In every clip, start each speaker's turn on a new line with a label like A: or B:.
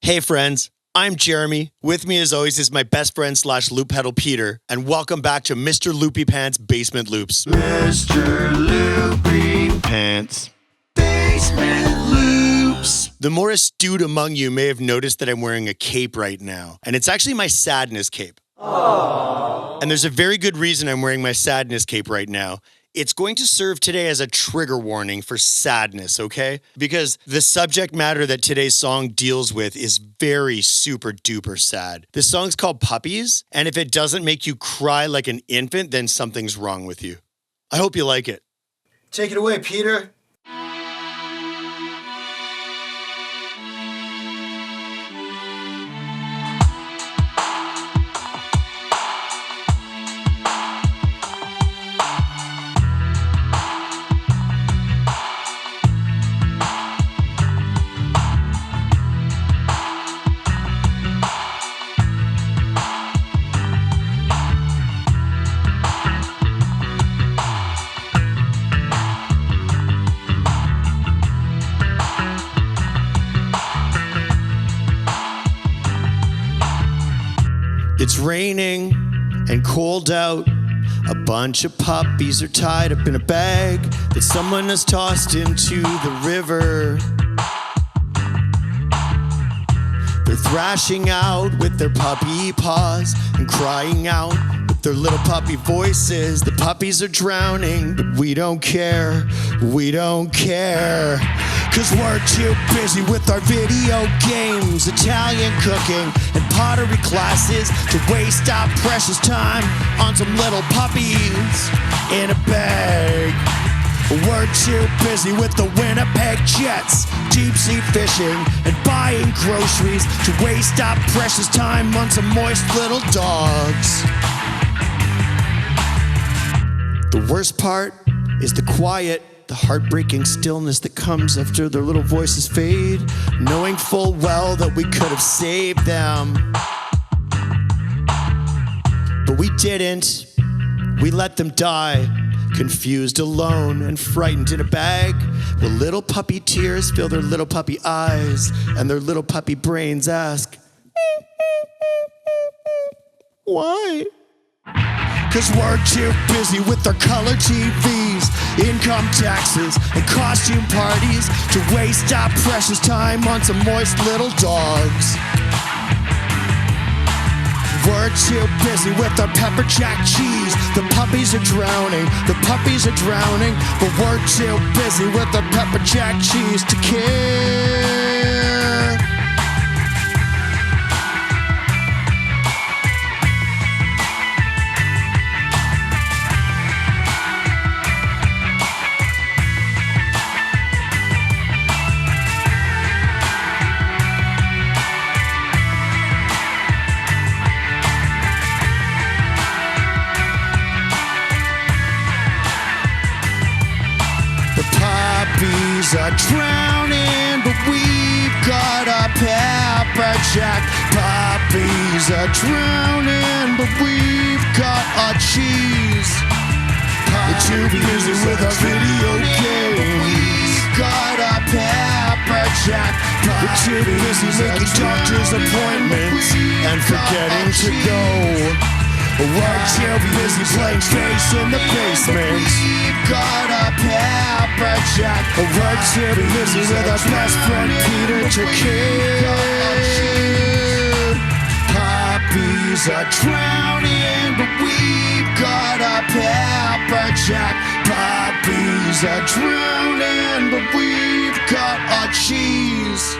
A: Hey friends, I'm Jeremy. With me as always is my best friend / loop pedal Peter, and welcome back to Mr. Loopy Pants Basement Loops.
B: Mr. Loopy Pants Basement Loops.
A: The more astute among you may have noticed that I'm wearing a cape right now, and it's actually my sadness cape. Aww. And there's a very good reason I'm wearing my sadness cape right now. It's going to serve today as a trigger warning for sadness, okay? Because the subject matter that today's song deals with is very super duper sad. This song's called Puppies, and if it doesn't make you cry like an infant, then something's wrong with you. I hope you like it.
B: Take it away, Peter.
A: It's raining and cold out. A bunch of puppies are tied up in a bag that someone has tossed into the river. They're thrashing out with their puppy paws and crying out with their little puppy voices. The puppies are drowning, but we don't care. We don't care. 'Cause we're too busy with our video games, Italian cooking, and pottery classes to waste our precious time on some little puppies in a bag. We're too busy with the Winnipeg Jets, deep sea fishing, and buying groceries to waste our precious time on some moist little dogs. The worst part is the quiet, the heartbreaking stillness that comes after their little voices fade, knowing full well that we could have saved them. But we didn't. We let them die, confused, alone, and frightened in a bag, where little puppy tears fill their little puppy eyes, and their little puppy brains ask, why? 'Cause we're too busy with our color TVs, income taxes, and costume parties to waste our precious time on some moist little dogs. We're too busy with our pepper jack cheese. The puppies are drowning, the puppies are drowning, but we're too busy with our pepper jack cheese to care. Puppies are drowning, but we've got a pepper jack. Puppies are drowning, but we've got a cheese. We're too busy with our video games. We've got a pepper jack. We're too busy making doctor's appointments and forgetting to go. We're too busy playing space in the basement. We've got a pepper jack. We're too busy with our best friend Peter to care. Puppies are drowning, but we've got a pepper jack. Puppies are drowning, but we've got a cheese.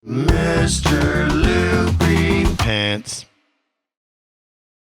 B: Mr. Loopy Pants